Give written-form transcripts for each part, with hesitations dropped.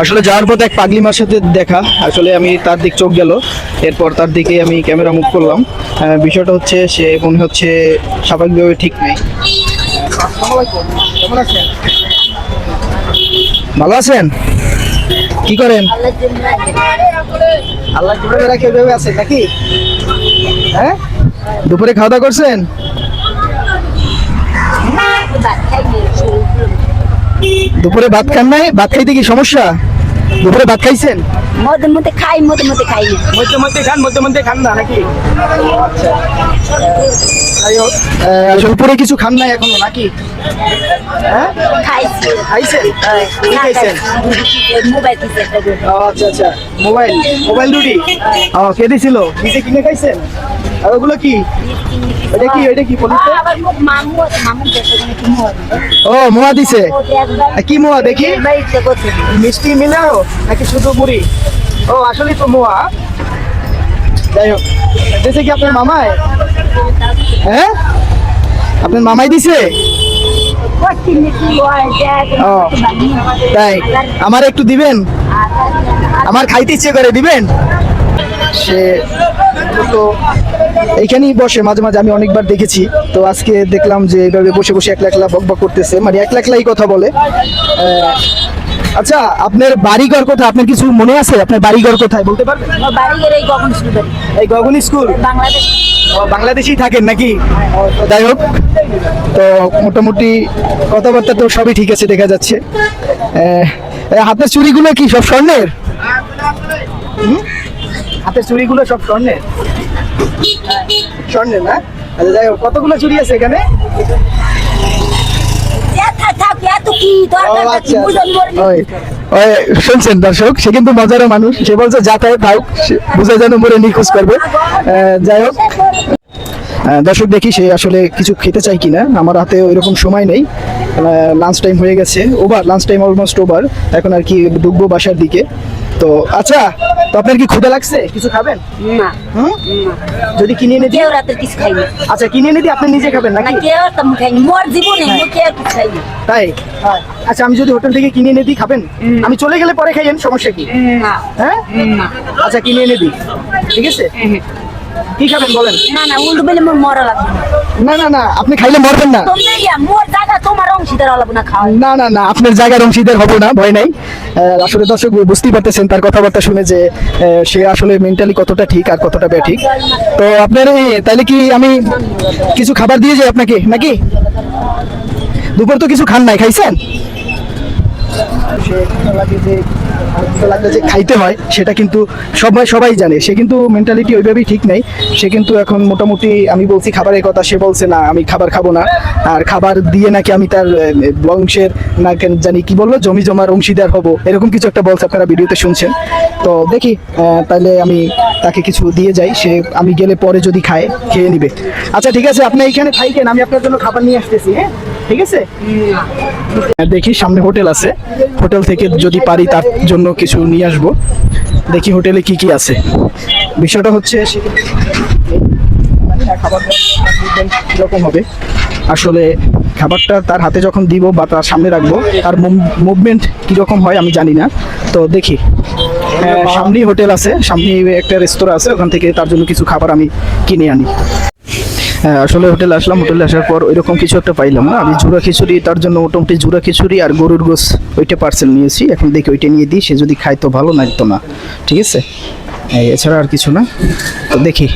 আসলে যাওয়ার পথে এক পাগলি মার সাথে দেখা, আসলে আমি তার দিক চোখ গেল, এরপর তার দিকে আমি ক্যামেরা মুভ করলাম। বিষয়টা হচ্ছে সে মনে হচ্ছে স্বাভাবিকভাবে ঠিক নেই। কেমন আছেন? ভালো আছেন? কি করেন? আল্লাহ জুড়ে রাখে ভেবে আছেন নাকি? হ্যাঁ, দুপুরে খাওয়া দাওয়া করছেন? দুপুরে ভাত খান নাই? ভাত খাইতে কি সমস্যা? দুপুরে ভাত খাইছেন? মধ্যে মধ্যে খাই, মধ্যে মধ্যে খাই না। মধ্যে মধ্যে খান, মধ্যে মধ্যে খান না নাকি? আচ্ছা, দুপুরে কিছু খান নাই এখনো নাকি? হ্যাঁ, খাইছি। খাইছেন? কি খাইছেন? মোবাইল কিনছে একটা করে। আচ্ছা আচ্ছা, মোবাইল মোবাইল রুটি কে দিছিল? নিজে কিনে খাইছেন? আর ওগুলো কি? এটা কি, এটা কি বলুন তো? আবার মামু আছে, মামু দেশে কি মোয়া দিছে? ও, মোয়া দিছে। কি মোয়া দেখি? বাড়িতে করছে। মিষ্টি মিলাও নাকি শুধু মুড়ি? ও, আসলেই তো মোয়া। যাই হোক, দিছে কি আপনার মামায়? হ্যাঁ, আপনার মামাই দিছে? ও তাই, আমার একটু দিবেন? আমার খাইতে ইচ্ছে করে, দিবেন? সে তো এইখানেই বসে মাঝে মাঝে, আমি অনেকবার দেখেছি। তো আজকে দেখলাম যে এইভাবে বসে বসে একলা একলা বকবক করতেছে, মানে একলা একলাই কথা বলে। আচ্ছা, আপনার বাড়িঘর কোথায়? আপনার কিছু মনে আছে? আপনার বাড়িঘর কোথায় বলতে পারবেন? বাড়ির এই গগন স্কুল। এই গগন স্কুল? বাংলাদেশ। বাংলাদেশেই থাকেন নাকি? যাই হোক, তো মোটামুটি কথাবার্তা তো সবই ঠিক আছে দেখা যাচ্ছে। হাতের চুড়িগুলো কি সব স্বর্ণের? হাতের চুড়িগুলো সব স্বর্ণের? স্বর্ণের না? আচ্ছা, যাই হোক, কতগুলো চুড়ি আছে এখানে? শুনছেন দর্শক, সে কিন্তু মজারও মানুষ। সে বলছে যাতায়াত থাক, বুঝে যেন মরে নিখোঁজ করবে। যাই হোক, দর্শক দেখি সে আসলে কিছু খেতে চাই কিনা। আমার হাতে ওইরকম সময় নেই, লাঞ্চ টাইম হয়ে গেছে, over lunch time almost over. এখন আর কি ঢুকবো বাসার দিকে। তো আচ্ছা, তো আপনার কি ক্ষুধা লাগছে? কিছু খাবেন? না। যদি কিনে এনে দিই? কেউ রাতের কিছু খাই না। আচ্ছা, কিনে এনে দিই, আপনি নিজে খাবেন না, নাকি? কেউ তো খাই না, মোর জীবনে কেউ কিছু খাই না। তাই? আচ্ছা, আমি যদি হোটেল থেকে কিনে এনে দিই, খাবেন? আমি চলে গেলে পরে খাইয়েন, সমস্যা কি? না। হ্যাঁ, আচ্ছা, কিনে এনে দিই, ঠিক আছে? কি খাবেন বলেন? না না, উল্টো বেলে মোর মরা লাগবে না। না না, আপনি খাইলে মরবেন না। তোমরা ইয়া মোর জায়গা তোমার অংশীদার হলো না খাওয়া। না না না, আপনার জায়গার অংশীদার হবো না, ভয় নাই। আসলে দর্শক বুঝতেই পারতেছেন তার কথাবার্তা শুনে যে সে আসলে মেন্টালি কতটা ঠিক আর কতটা ব্যাঠিক। তো আপনার তাহলে কি আমি কিছু খাবার দিয়ে যাই আপনাকে নাকি? দুপুর তো কিছু খান নাই, খাইছেন? যে খাইতে হয় সেটা কিন্তু সবাই জানে। সে কিন্তু মেন্টালিটি ওইভাবেই ঠিক নাই। সে কিন্তু এখন মোটামুটি, আমি বলছি খাবারের কথা, সে বলছে না আমি খাবার খাবো না, আর খাবার দিয়ে নাকি আমি তার বংশের না জানি কি বললো, জমি জমার অংশীদার হব, এরকম কিছু একটা বলছে, আপনারা ভিডিওতে শুনছেন। তো দেখি, তাহলে আমি তাকে কিছু দিয়ে যাই, সে আমি গেলে পরে যদি খায় খেয়ে নিবে। আচ্ছা ঠিক আছে, আপনি এইখানে থাকেন, আমি আপনার জন্য খাবার নিয়ে আসতেছি। হ্যাঁ ঠিক আছে। দেখি সামনে হোটেল আছে, হোটেল থেকে যদি পারি তার জন্য কিছু নিয়ে আসবো। দেখি হোটেলে কি কি আছে। বিষয়টা হচ্ছে কিরকম হবে আসলে, খাবারটা তার হাতে যখন দিব বা তার সামনে রাখবো, তার মুভমেন্ট কিরকম হয় আমি জানি না। তো দেখি, সামনেই হোটেল আছে, সামনে একটা রেস্তোরাঁ আছে, ওখান থেকে তার জন্য কিছু খাবার আমি কিনে আনি। আসলে হোটেলে আসলাম, হোটেলে আসার পর ওইরকম কিছু একটা পাইলাম না। আমি জুড়া খিচুড়ি, তার জন্য মোটামুটি জুড়া খিচুড়ি আর গরুর গোস ওইটা পার্সেল নিয়েছি। এখন দেখি ওইটা নিয়ে দিই, সে যদি খায় তো ভালো, না তো না, ঠিক আছে। এছাড়া আর কিছু না, তো দেখি।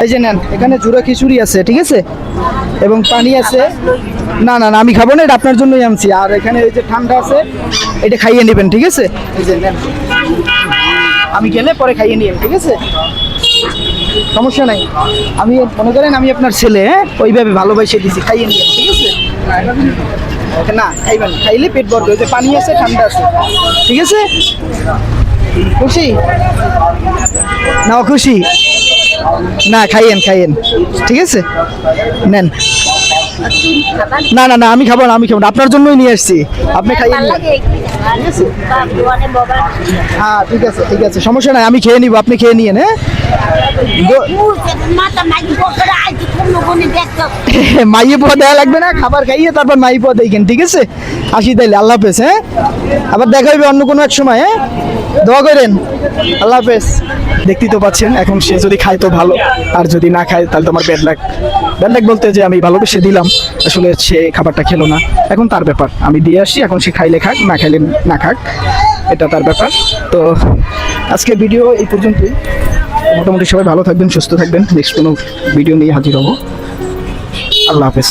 এই যে নেন, এখানে জুড়া খিচুড়ি আছে, ঠিক আছে, এবং পানি আছে। না না না, আমি খাবো না, এটা আপনার জন্যই আনছি। আর এখানে এই যে ঠান্ডা আছে, এটা খাইয়ে নেবেন, ঠিক আছে। এই যে নেন, আমি গেলে পরে খাইয়ে নিয়েন, ঠিক আছে, সমস্যা নাই। আমি মনে করেন আমি আপনার ছেলে, হ্যাঁ, ওইভাবে ভালোবাসে দিছি, খাইয়ে নিয়েন, ঠিক আছে। না খাইবেন, খাইলে পেট ভরবে। ওই যে পানি আছে, ঠান্ডা আছে, ঠিক আছে। খুশি না অখুশি? না, খাইয়েন, ঠিক আছে, নেন। না না না আমি খাবো না, আমি খাবো না, আপনার জন্যই নিয়ে আসছি, আপনি খাইয়ে নিন। হ্যাঁ ঠিক আছে ঠিক আছে, সমস্যা নাই, আমি খেয়ে নিব, আপনি খেয়ে নিয়েন। হ্যাঁ মাইয়ে পোয়া দেওয়া লাগবে না, খাবার খাইয়ে তারপর মাইয়ে পোয়া দেখেন, ঠিক আছে? আসি তাইলে, আল্লাহ হাফেজ। হ্যাঁ আবার দেখা হবে অন্য কোনো এক সময়। হ্যাঁ দোয়া করেন, আল্লাহ হাফেজ। দেখতেই তো পাচ্ছেন, এখন সে যদি খায় তো ভালো, আর যদি না খায় তাহলে তো আমার ব্যাড লাগ। ব্যাড লাগ বলতে যে আমি ভালোবেসে দিলাম, আসলে সে খাবারটা খেলো না, এখন তার ব্যাপার, আমি দিয়ে আসি, এখন সে খাইলে খাক, না খাইলে না খাক, এটা তার ব্যাপার। তো আজকে ভিডিও এই পর্যন্তই। মোটামুটি সবাই ভালো থাকবেন, সুস্থ থাকবেন, নেক্সট কোনো ভিডিও নিয়ে হাজির হব। আল্লাহ হাফেজ।